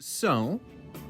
So,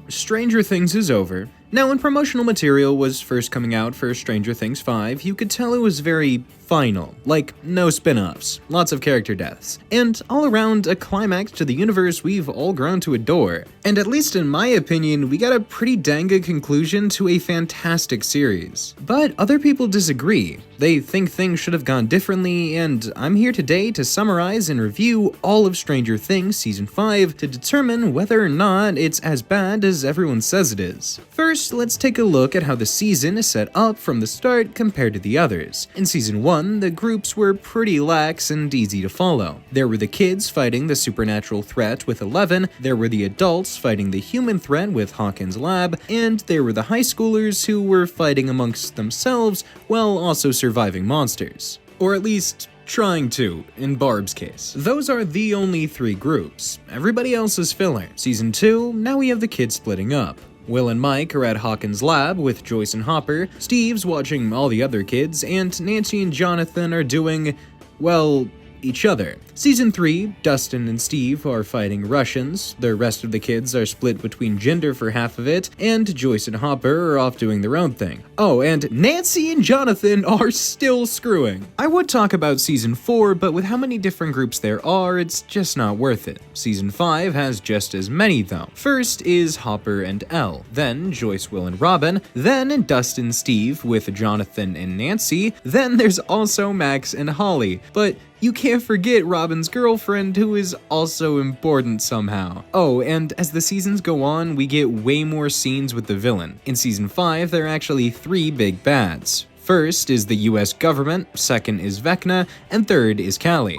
Stranger Things is over. Now, when promotional material was first coming out for Stranger Things 5, you could tell it was very final, like no spin-offs, lots of character deaths, and all around a climax to the universe we've all grown to adore. And at least in my opinion, we got a pretty dang good conclusion to a fantastic series. But other people disagree. They think things should have gone differently, and I'm here today to summarize and review all of Stranger Things Season 5 to determine whether or not it's as bad as everyone says it is. First, let's take a look at how the season is set up from the start compared to the others. In Season 1, the groups were pretty lax and easy to follow. There were the kids fighting the supernatural threat with Eleven, there were the adults fighting the human threat with Hawkins' lab, and there were the high schoolers who were fighting amongst themselves while also surviving monsters. Or at least, trying to, in Barb's case. Those are the only three groups. Everybody else is filler. Season 2, now we have the kids splitting up. Will and Mike are at Hawkins' lab with Joyce and Hopper, Steve's watching all the other kids, and Nancy and Jonathan are doing, well, each other. Season 3, Dustin and Steve are fighting Russians, the rest of the kids are split between gender for half of it, and Joyce and Hopper are off doing their own thing. Oh, and Nancy and Jonathan are still screwing. I would talk about Season 4, but with how many different groups there are, it's just not worth it. Season 5 has just as many though. First is Hopper and Elle, then Joyce, Will, and Robin, then Dustin, Steve with Jonathan and Nancy, then there's also Max and Holly, but you can't forget Robin's girlfriend, who is also important somehow. Oh, and as the seasons go on, we get way more scenes with the villain. In Season 5, there are actually 3 big bads. First is the US government, second is Vecna, and third is Callie,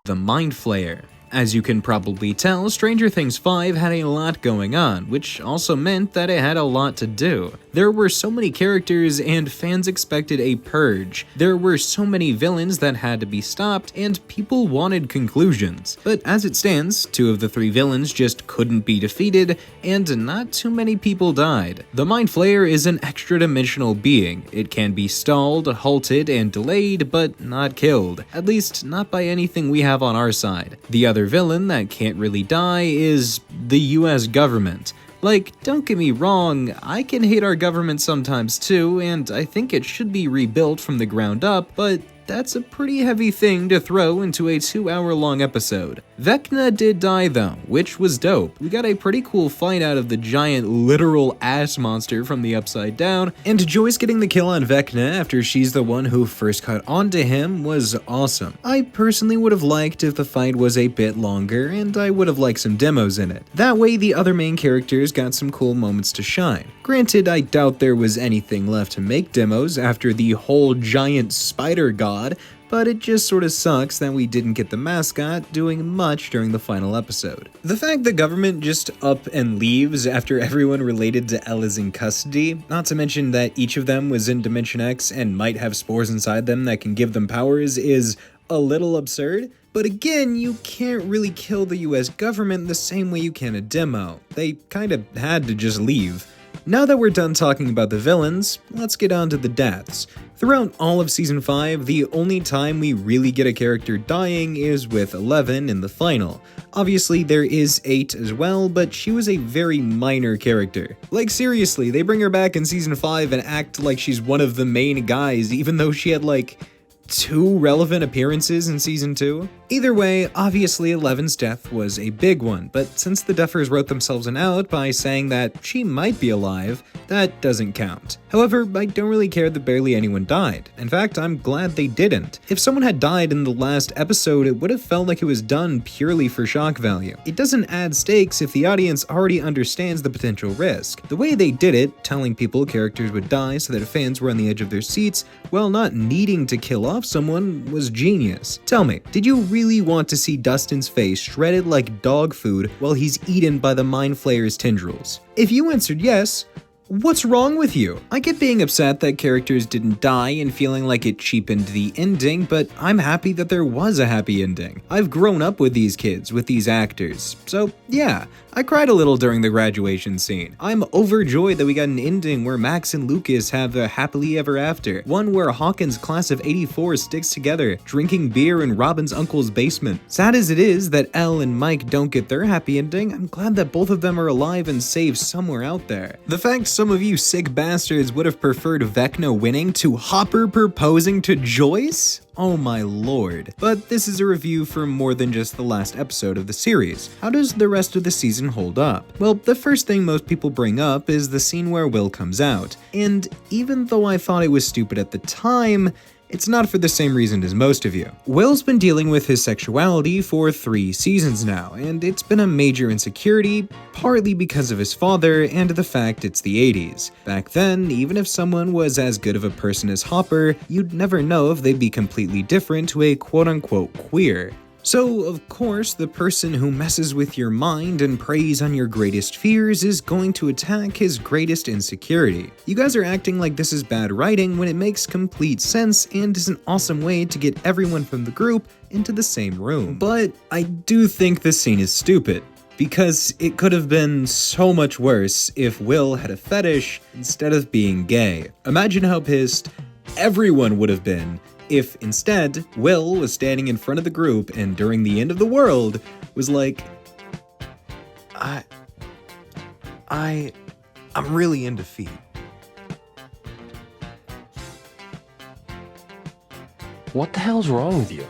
the Mind Flayer. As you can probably tell, Stranger Things 5 had a lot going on, which also meant that it had a lot to do. There were so many characters and fans expected a purge. There were so many villains that had to be stopped and people wanted conclusions. But as it stands, 2 of the 3 villains just couldn't be defeated and not too many people died. The Mind Flayer is an extra-dimensional being. It can be stalled, halted, and delayed, but not killed. At least not by anything we have on our side. The other villain that can't really die is the US government. Like, don't get me wrong, I can hate our government sometimes too, and I think it should be rebuilt from the ground up, but that's a pretty heavy thing to throw into a 2-hour-long episode. Vecna did die though, which was dope. We got a pretty cool fight out of the giant literal ass monster from the Upside Down, and Joyce getting the kill on Vecna after she's the one who first caught onto him was awesome. I personally would have liked if the fight was a bit longer, and I would have liked some demos in it. That way the other main characters got some cool moments to shine. Granted, I doubt there was anything left to make demos after the whole giant spider god, but it just sort of sucks that we didn't get the mascot doing much during the final episode. The fact the government just up and leaves after everyone related to Elle is in custody, not to mention that each of them was in Dimension X and might have spores inside them that can give them powers, is a little absurd. But again, you can't really kill the US government the same way you can a demo. They kinda had to just leave. Now that we're done talking about the villains, let's get on to the deaths. Throughout all of Season 5, the only time we really get a character dying is with Eleven in the final. Obviously, there is 8 as well, but she was a very minor character. Like seriously, they bring her back in Season 5 and act like she's one of the main guys, even though she had like 2 relevant appearances in Season 2? Either way, obviously Eleven's death was a big one, but since the Duffers wrote themselves an out by saying that she might be alive, that doesn't count. However, I don't really care that barely anyone died. In fact, I'm glad they didn't. If someone had died in the last episode, it would have felt like it was done purely for shock value. It doesn't add stakes if the audience already understands the potential risk. The way they did it, telling people characters would die so that fans were on the edge of their seats, while not needing to kill off someone, was genius. Tell me, did you really want to see Dustin's face shredded like dog food while he's eaten by the Mind Flayer's tendrils? If you answered yes, What's wrong with you? I get being upset that characters didn't die and feeling like it cheapened the ending, but I'm happy that there was a happy ending. I've grown up with these kids, with these actors. So yeah, I cried a little during the graduation scene. I'm overjoyed that we got an ending where Max and Lucas have a happily ever after. One where Hawkins' class of '84 sticks together, drinking beer in Robin's uncle's basement. Sad as it is that Elle and Mike don't get their happy ending, I'm glad that both of them are alive and safe somewhere out there. The fact some of you sick bastards would have preferred Vecna winning to Hopper proposing to Joyce? Oh my lord. But this is a review for more than just the last episode of the series. How does the rest of the season hold up? Well, the first thing most people bring up is the scene where Will comes out. And even though I thought it was stupid at the time, it's not for the same reason as most of you. Will's been dealing with his sexuality for 3 seasons now, and it's been a major insecurity, partly because of his father and the fact it's the 80s. Back then, even if someone was as good of a person as Hopper, you'd never know if they'd be completely different to a quote-unquote queer. So, of course, the person who messes with your mind and preys on your greatest fears is going to attack his greatest insecurity. You guys are acting like this is bad writing when it makes complete sense and is an awesome way to get everyone from the group into the same room. But I do think this scene is stupid, because it could have been so much worse if Will had a fetish instead of being gay. Imagine how pissed everyone would have been if instead, Will was standing in front of the group and during the end of the world was like, I'm really into feet. What the hell's wrong with you?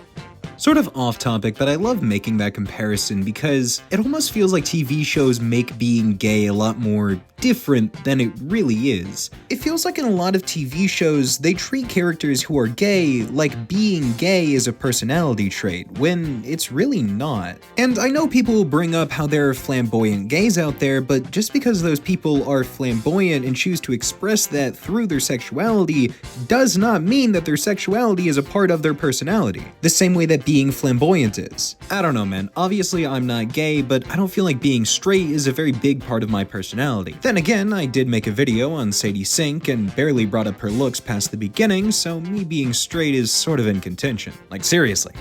Sort of off topic, but I love making that comparison because it almost feels like TV shows make being gay a lot more different than it really is. It feels like in a lot of TV shows, they treat characters who are gay like being gay is a personality trait, when it's really not. And I know people will bring up how there are flamboyant gays out there, but just because those people are flamboyant and choose to express that through their sexuality does not mean that their sexuality is a part of their personality. The same way that being flamboyant is. I don't know, man. Obviously, I'm not gay, but I don't feel like being straight is a very big part of my personality. Then again, I did make a video on Sadie Sink and barely brought up her looks past the beginning, so me being straight is sort of in contention. Like, seriously.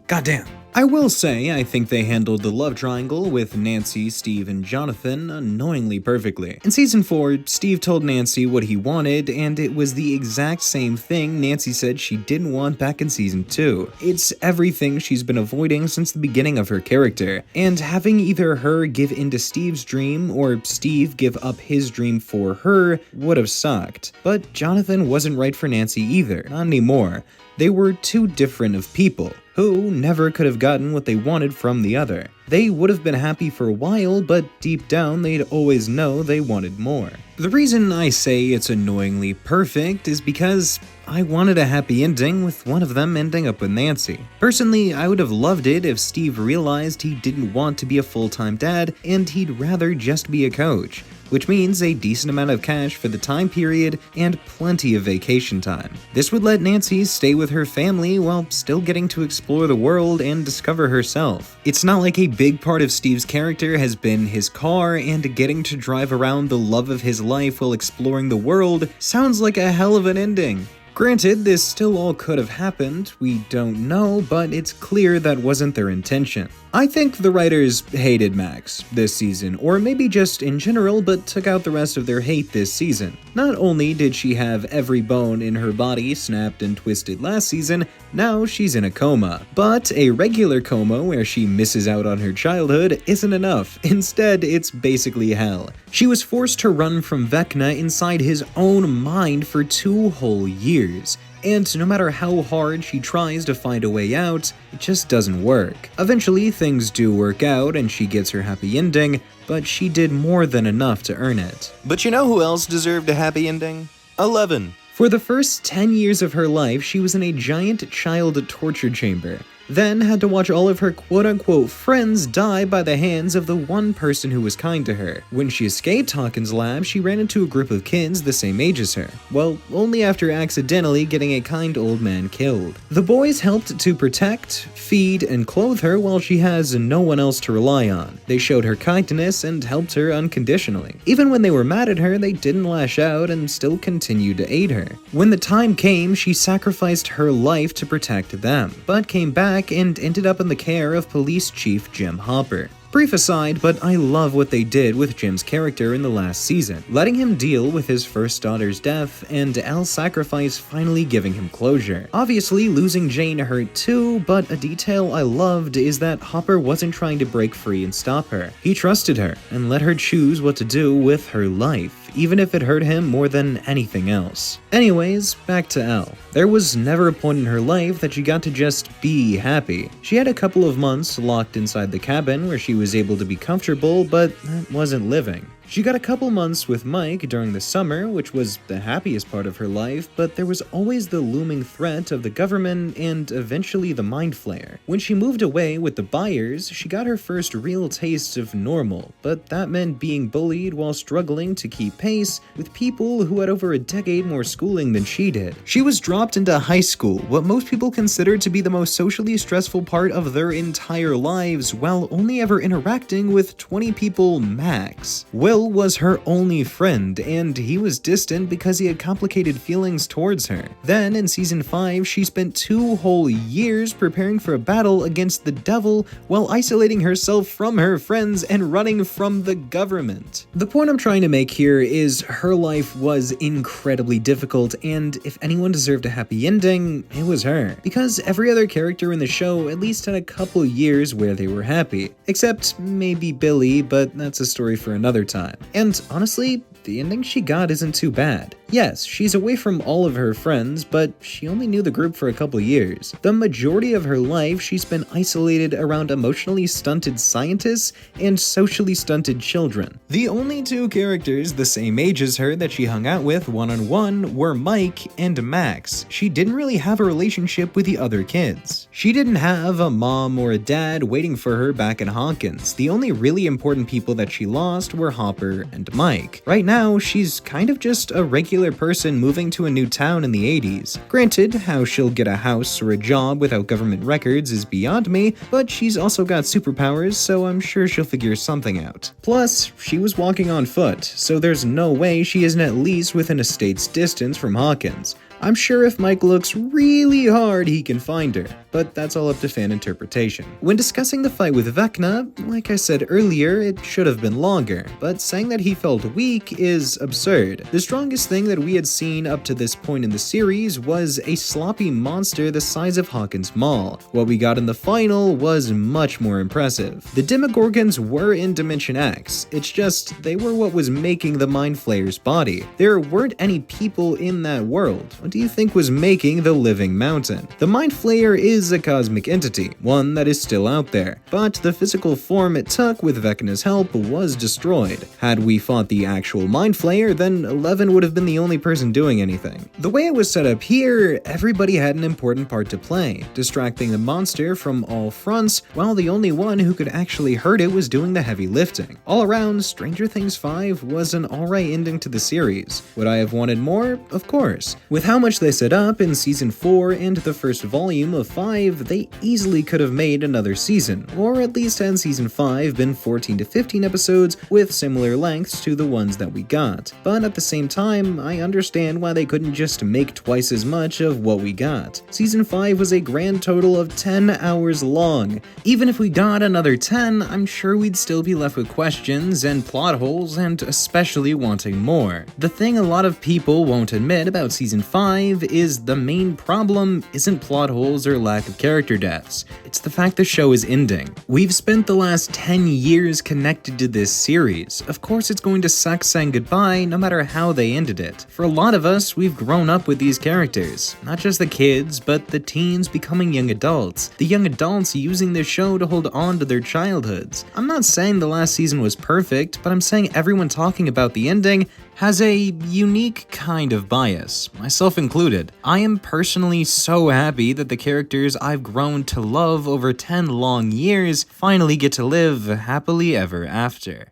Goddamn. I will say, I think they handled the love triangle with Nancy, Steve, and Jonathan annoyingly perfectly. In season 4, Steve told Nancy what he wanted, and it was the exact same thing Nancy said she didn't want back in season 2. It's everything she's been avoiding since the beginning of her character, and having either her give into Steve's dream or Steve give up his dream for her would have sucked. But Jonathan wasn't right for Nancy either, not anymore. They were too different of people, who never could have gotten what they wanted from the other. They would have been happy for a while, but deep down they'd always know they wanted more. The reason I say it's annoyingly perfect is because I wanted a happy ending with one of them ending up with Nancy. Personally, I would have loved it if Steve realized he didn't want to be a full-time dad and he'd rather just be a coach, which means a decent amount of cash for the time period and plenty of vacation time. This would let Nancy stay with her family while still getting to explore the world and discover herself. It's not like a big part of Steve's character has been his car, and getting to drive around the love of his life while exploring the world sounds like a hell of an ending. Granted, this still all could have happened, we don't know, but it's clear that wasn't their intention. I think the writers hated Max this season, or maybe just in general, but took out the rest of their hate this season. Not only did she have every bone in her body snapped and twisted last season, now she's in a coma. But a regular coma where she misses out on her childhood isn't enough. Instead, it's basically hell. She was forced to run from Vecna inside his own mind for 2 whole years. And no matter how hard she tries to find a way out, it just doesn't work. Eventually, things do work out and she gets her happy ending, but she did more than enough to earn it. But you know who else deserved a happy ending? 11. For the first 10 years of her life, she was in a giant child torture chamber. then had to watch all of her quote-unquote friends die by the hands of the one person who was kind to her. When she escaped Hawkins' lab, she ran into a group of kids the same age as her. Well, only after accidentally getting a kind old man killed. The boys helped to protect, feed, and clothe her while she has no one else to rely on. They showed her kindness and helped her unconditionally. Even when they were mad at her, they didn't lash out and still continued to aid her. When the time came, she sacrificed her life to protect them, but came back and ended up in the care of Police Chief Jim Hopper. Brief aside, but I love what they did with Jim's character in the last season, letting him deal with his first daughter's death and Elle's sacrifice finally giving him closure. Obviously, losing Jane hurt too, but a detail I loved is that Hopper wasn't trying to break free and stop her. He trusted her and let her choose what to do with her life, even if it hurt him more than anything else. Anyways, back to Elle. There was never a point in her life that she got to just be happy. She had a couple of months locked inside the cabin where she was able to be comfortable, but that wasn't living. She got a couple months with Mike during the summer, which was the happiest part of her life, but there was always the looming threat of the government and eventually the Mind Flayer. When she moved away with the Byers, she got her first real taste of normal, but that meant being bullied while struggling to keep pace with people who had over a decade more schooling than she did. She was dropped into high school, what most people consider to be the most socially stressful part of their entire lives, while only ever interacting with 20 people max. Will was her only friend, and he was distant because he had complicated feelings towards her. Then, in season 5, she spent 2 whole years preparing for a battle against the devil while isolating herself from her friends and running from the government. The point I'm trying to make here is her life was incredibly difficult, and if anyone deserved a happy ending, it was her. Because every other character in the show at least had a couple years where they were happy. Except maybe Billy, but that's a story for another time. And honestly, the ending she got isn't too bad. Yes, she's away from all of her friends, but she only knew the group for a couple years. The majority of her life, she's been isolated around emotionally stunted scientists and socially stunted children. The only 2 characters the same age as her that she hung out with one-on-one were Mike and Max. She didn't really have a relationship with the other kids. She didn't have a mom or a dad waiting for her back in Hawkins. The only really important people that she lost were Hopper and Mike. Right now, she's kind of just a regular person moving to a new town in the 80s. Granted, how she'll get a house or a job without government records is beyond me, but she's also got superpowers, so I'm sure she'll figure something out. Plus, she was walking on foot, so there's no way she isn't at least within a state's distance from Hawkins. I'm sure if Mike looks really hard, he can find her, but that's all up to fan interpretation. When discussing the fight with Vecna, like I said earlier, it should have been longer, but saying that he felt weak is absurd. The strongest thing that we had seen up to this point in the series was a sloppy monster the size of Hawkins Mall. What we got in the final was much more impressive. The Demogorgons were in Dimension X, it's just they were what was making the Mind Flayer's body. There weren't any people in that world. What do you think was making the living mountain? The Mind Flayer is a cosmic entity, one that is still out there, but the physical form it took with Vecna's help was destroyed. Had we fought the actual Mind Flayer, then Eleven would have been the only person doing anything. The way it was set up here, everybody had an important part to play, distracting the monster from all fronts, while the only one who could actually hurt it was doing the heavy lifting. All around, Stranger Things 5 was an alright ending to the series. Would I have wanted more? Of course. With how much they set up in season 4 and the first volume of 5, they easily could have made another season, or at least had season 5 been 14 to 15 episodes with similar lengths to the ones that we got. But at the same time, I understand why they couldn't just make twice as much of what we got. Season 5 was a grand total of 10 hours long. Even if we got another 10, I'm sure we'd still be left with questions and plot holes and especially wanting more. The thing a lot of people won't admit about season 5 is the main problem isn't plot holes or lack of character deaths. It's the fact the show is ending. We've spent the last 10 years connected to this series. Of course it's going to suck saying goodbye no matter how they ended it. For a lot of us, we've grown up with these characters. Not just the kids, but the teens becoming young adults. The young adults using this show to hold on to their childhoods. I'm not saying the last season was perfect, but I'm saying everyone talking about the ending has a unique kind of bias, myself included. I am personally so happy that the characters characters I've grown to love over 10 long years finally get to live happily ever after.